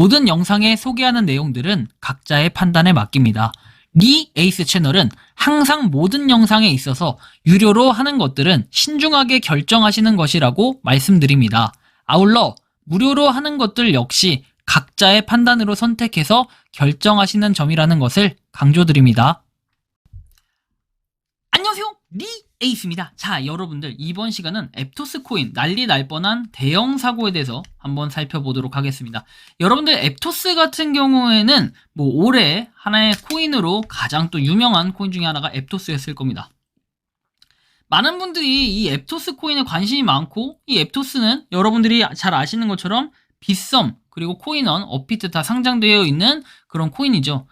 모든 영상에 소개하는 내용들은 각자의 판단에 맡깁니다. 리 에이스 채널은 항상 모든 영상에 있어서 유료로 하는 것들은 신중하게 결정하시는 것이라고 말씀드립니다. 아울러 무료로 하는 것들 역시 각자의 판단으로 선택해서 결정하시는 점이라는 것을 강조드립니다. 안녕하세요, 리 에이스입니다. 자, 여러분들 이번 시간은 앱토스 코인 난리 날 뻔한 대형 사고에 대해서 한번 살펴보도록 하겠습니다. 여러분들 앱토스 같은 경우에는 올해 하나의 코인으로 가장 또 유명한 코인 중에 하나가 앱토스였을 겁니다. 많은 분들이 이 앱토스 코인에 관심이 많고, 이 앱토스는 여러분들이 잘 아시는 것처럼 빗썸 그리고 코인원, 업비트 다 상장되어 있는 그런 코인이죠.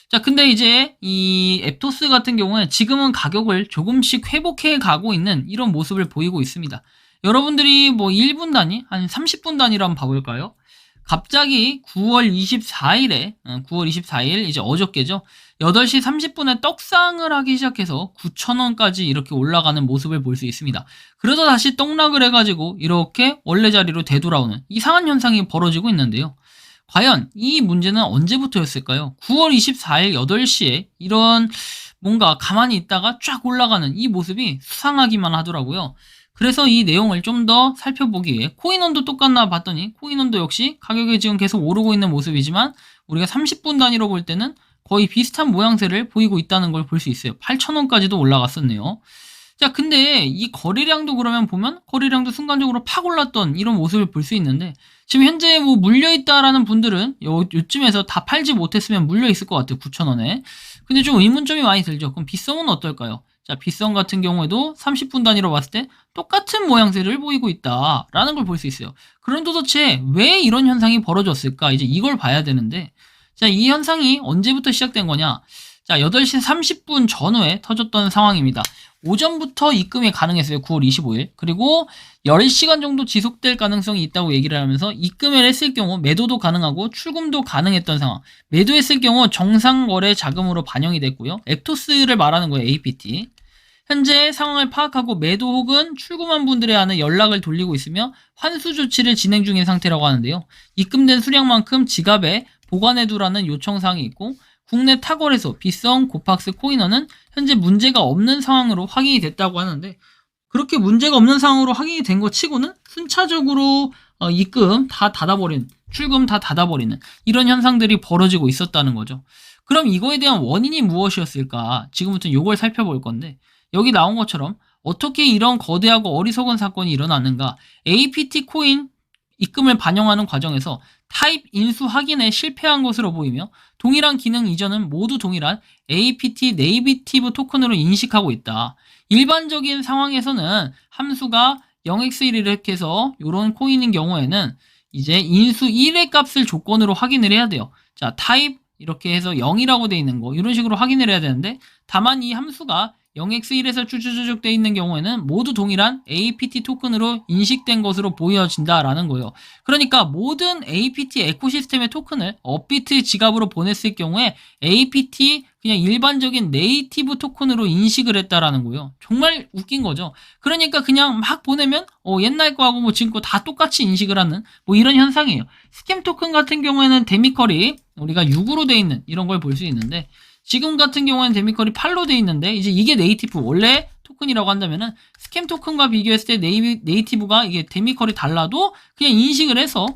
자, 근데 이제 이 앱토스 같은 경우에 지금은 가격을 조금씩 회복해 가고 있는 이런 모습을 보이고 있습니다. 여러분들이 1분 단위, 한 30분 단위로 한번 봐볼까요? 갑자기 9월 24일, 이제 어저께죠. 8시 30분에 떡상을 하기 시작해서 9,000원까지 이렇게 올라가는 모습을 볼 수 있습니다. 그러다 다시 떡락을 해가지고 이렇게 원래 자리로 되돌아오는 이상한 현상이 벌어지고 있는데요. 과연 이 문제는 언제부터였을까요? 9월 24일 8시에 이런 뭔가 가만히 있다가 쫙 올라가는 이 모습이 수상하기만 하더라고요. 그래서 이 내용을 좀 더 살펴보기 위해 코인원도 똑같나 봤더니 코인원도 역시 가격이 지금 계속 오르고 있는 모습이지만 우리가 30분 단위로 볼 때는 거의 비슷한 모양새를 보이고 있다는 걸 볼 수 있어요. 8,000원까지도 올라갔었네요. 자, 근데 이 거래량도 그러면 보면 거래량도 순간적으로 팍 올랐던 이런 모습을 볼 수 있는데, 지금 현재 물려있다라는 분들은 요쯤에서 다 팔지 못했으면 물려있을 것 같아요. 9,000원에. 근데 좀 의문점이 많이 들죠. 그럼 빗썸은 어떨까요? 자, 빗썸 같은 경우에도 30분 단위로 봤을 때 똑같은 모양새를 보이고 있다라는 걸 볼 수 있어요. 그럼 도대체 왜 이런 현상이 벌어졌을까? 이제 이걸 봐야 되는데, 자, 이 현상이 언제부터 시작된 거냐? 자, 8시 30분 전후에 터졌던 상황입니다. 오전부터 입금이 가능했어요. 9월 25일. 그리고 10시간 정도 지속될 가능성이 있다고 얘기를 하면서 입금을 했을 경우 매도도 가능하고 출금도 가능했던 상황. 매도했을 경우 정상거래 자금으로 반영이 됐고요. 앱토스를 말하는 거예요. APT. 현재 상황을 파악하고 매도 혹은 출금한 분들에 한해 연락을 돌리고 있으며 환수 조치를 진행 중인 상태라고 하는데요. 입금된 수량만큼 지갑에 보관해두라는 요청사항이 있고, 국내 타거래소 빗썸, 고팍스, 코인원은 현재 문제가 없는 상황으로 확인이 됐다고 하는데, 그렇게 문제가 없는 상황으로 확인이 된 것 치고는 순차적으로 입금 다 닫아버린, 출금 다 닫아버리는 이런 현상들이 벌어지고 있었다는 거죠. 그럼 이거에 대한 원인이 무엇이었을까? 지금부터 이걸 살펴볼 건데, 여기 나온 것처럼 어떻게 이런 거대하고 어리석은 사건이 일어났는가? APT 코인 입금을 반영하는 과정에서 타입 인수 확인에 실패한 것으로 보이며, 동일한 기능 이전은 모두 동일한 APT 네이티브 토큰으로 인식하고 있다. 일반적인 상황에서는 함수가 0x1 이렇게 해서 이런 코인인 경우에는 이제 인수 1의 값을 조건으로 확인을 해야 돼요. 자, 타입 이렇게 해서 0이라고 돼 있는 거 이런 식으로 확인을 해야 되는데, 다만 이 함수가 0x1에서 쭉쭉쭉 돼 있는 경우에는 모두 동일한 APT 토큰으로 인식된 것으로 보여진다라는 거예요. 그러니까 모든 APT 에코시스템의 토큰을 업비트 지갑으로 보냈을 경우에 APT 그냥 일반적인 네이티브 토큰으로 인식을 했다라는 거예요. 정말 웃긴 거죠. 그러니까 그냥 막 보내면 옛날 거하고 지금 거 다 똑같이 인식을 하는 이런 현상이에요. 스캠 토큰 같은 경우에는 데미컬이 우리가 6으로 돼 있는 이런 걸 볼 수 있는데, 지금 같은 경우에는 데미컬이 8로 돼 있는데, 이제 이게 네이티브 원래 토큰이라고 한다면은 스캠 토큰과 비교했을 때 네이티브가 이게 데미컬이 달라도 그냥 인식을 해서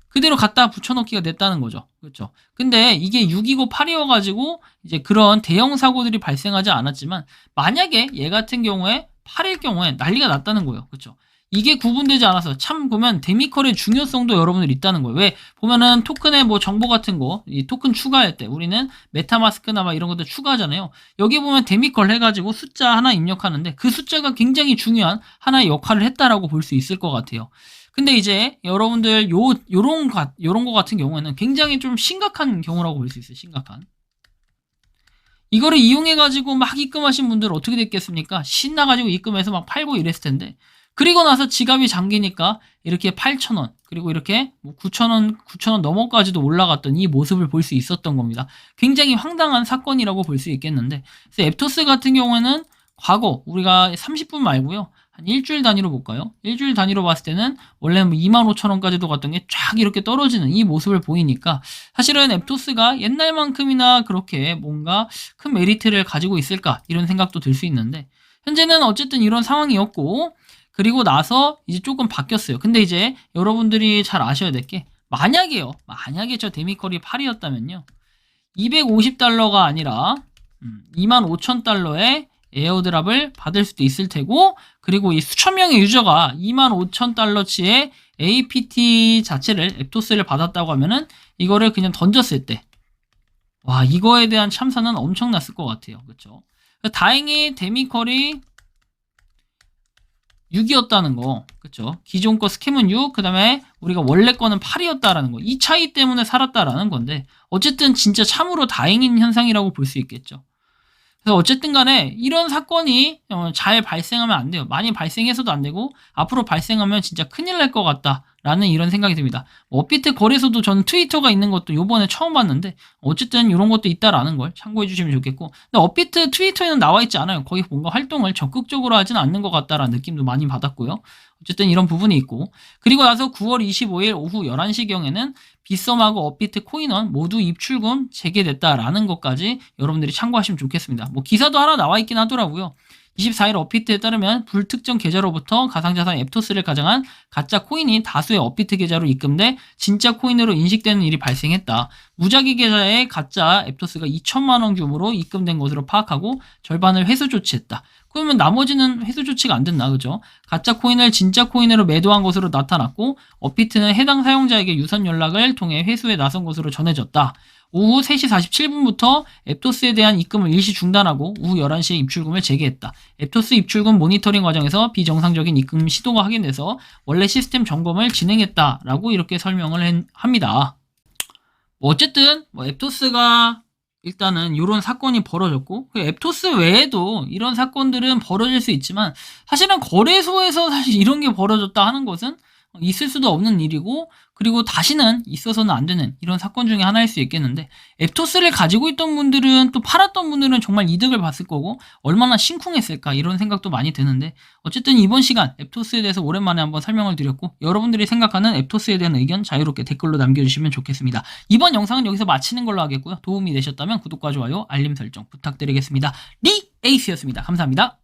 그대로 갖다 붙여넣기가 됐다는 거죠. 그렇죠. 근데 이게 6이고 8이어가지고 이제 그런 대형 사고들이 발생하지 않았지만, 만약에 얘 같은 경우에 8일 경우에 난리가 났다는 거예요. 그렇죠. 이게 구분되지 않아서 참 보면 데미컬의 중요성도 여러분들 있다는 거예요. 왜? 보면은 토큰의 정보 같은 거, 이 토큰 추가할 때 우리는 메타마스크나 이런 것들 추가하잖아요. 여기 보면 데미컬 해가지고 숫자 하나 입력하는데 그 숫자가 굉장히 중요한 하나의 역할을 했다라고 볼 수 있을 것 같아요. 근데 이제 여러분들 요런 거 같은 경우에는 굉장히 좀 심각한 경우라고 볼 수 있어요. 심각한. 이거를 이용해가지고 막 입금하신 분들은 어떻게 됐겠습니까? 신나가지고 입금해서 막 팔고 이랬을 텐데, 그리고 나서 지갑이 잠기니까 이렇게 8,000원, 그리고 이렇게 9,000원 넘어까지도 올라갔던 이 모습을 볼 수 있었던 겁니다. 굉장히 황당한 사건이라고 볼 수 있겠는데, 그래서 앱토스 같은 경우에는 과거 우리가 30분 말고요, 한 일주일 단위로 볼까요? 일주일 단위로 봤을 때는 원래는 25,000원까지도 갔던 게 쫙 이렇게 떨어지는 이 모습을 보이니까 사실은 앱토스가 옛날만큼이나 그렇게 뭔가 큰 메리트를 가지고 있을까 이런 생각도 들 수 있는데 현재는 어쨌든 이런 상황이었고 그리고 나서 이제 조금 바뀌었어요. 근데 이제 여러분들이 잘 아셔야 될 게 만약에 저 데미컬이 8이었다면요. 250달러가 아니라 25,000달러에 에어드랍을 받을 수도 있을 테고 그리고 이 수천 명의 유저가 25,000달러치의 APT 자체를 앱토스를 받았다고 하면은 이거를 그냥 던졌을 때 와 이거에 대한 참사는 엄청났을 것 같아요. 그렇죠? 다행히 데미컬이 6이었다는 거, 그쵸? 기존 거 스캠은 6, 그 다음에 우리가 원래 거는 8이었다라는 거. 이 차이 때문에 살았다라는 건데, 어쨌든 진짜 참으로 다행인 현상이라고 볼 수 있겠죠. 그래서 어쨌든 간에 이런 사건이 잘 발생하면 안 돼요. 많이 발생해서도 안 되고, 앞으로 발생하면 진짜 큰일 날 것 같다라는 이런 생각이 듭니다. 업비트 거래소도 저는 트위터가 있는 것도 요번에 처음 봤는데, 어쨌든 이런 것도 있다라는 걸 참고해 주시면 좋겠고, 근데 업비트 트위터에는 나와 있지 않아요. 거의 뭔가 활동을 적극적으로 하진 않는 것 같다라는 느낌도 많이 받았고요. 어쨌든 이런 부분이 있고, 그리고 나서 9월 25일 오후 11시경에는 빗썸하고 업비트 코인원 모두 입출금 재개됐다라는 것까지 여러분들이 참고하시면 좋겠습니다. 뭐 기사도 하나 나와 있긴 하더라고요. 24일 업비트에 따르면 불특정 계좌로부터 가상자산 앱토스를 가장한 가짜 코인이 다수의 업비트 계좌로 입금돼 진짜 코인으로 인식되는 일이 발생했다. 무작위 계좌에 가짜 앱토스가 2천만 원 규모로 입금된 것으로 파악하고 절반을 회수 조치했다. 그러면 나머지는 회수 조치가 안 됐나, 그죠? 가짜 코인을 진짜 코인으로 매도한 것으로 나타났고 업비트는 해당 사용자에게 유선 연락을 통해 회수에 나선 것으로 전해졌다. 오후 3시 47분부터 앱토스에 대한 입금을 일시 중단하고 오후 11시에 입출금을 재개했다. 앱토스 입출금 모니터링 과정에서 비정상적인 입금 시도가 확인돼서 원래 시스템 점검을 진행했다라고 이렇게 설명을 합니다. 어쨌든 앱토스가 일단은 이런 사건이 벌어졌고 앱토스 외에도 이런 사건들은 벌어질 수 있지만 사실은 거래소에서 사실 이런 게 벌어졌다 하는 것은 있을 수도 없는 일이고 그리고 다시는 있어서는 안 되는 이런 사건 중에 하나일 수 있겠는데 앱토스를 가지고 있던 분들은 또 팔았던 분들은 정말 이득을 봤을 거고 얼마나 심쿵했을까 이런 생각도 많이 드는데 어쨌든 이번 시간 앱토스에 대해서 오랜만에 한번 설명을 드렸고 여러분들이 생각하는 앱토스에 대한 의견 자유롭게 댓글로 남겨주시면 좋겠습니다. 이번 영상은 여기서 마치는 걸로 하겠고요. 도움이 되셨다면 구독과 좋아요 알림 설정 부탁드리겠습니다. 리에이스였습니다. 감사합니다.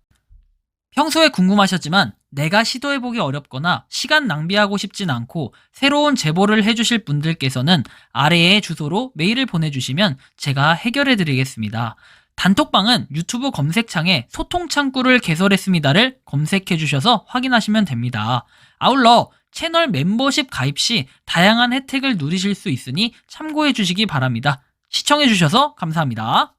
평소에 궁금하셨지만 내가 시도해보기 어렵거나 시간 낭비하고 싶진 않고 새로운 제보를 해주실 분들께서는 아래의 주소로 메일을 보내주시면 제가 해결해드리겠습니다. 단톡방은 유튜브 검색창에 소통창구를 개설했습니다를 검색해주셔서 확인하시면 됩니다. 아울러 채널 멤버십 가입 시 다양한 혜택을 누리실 수 있으니 참고해주시기 바랍니다. 시청해주셔서 감사합니다.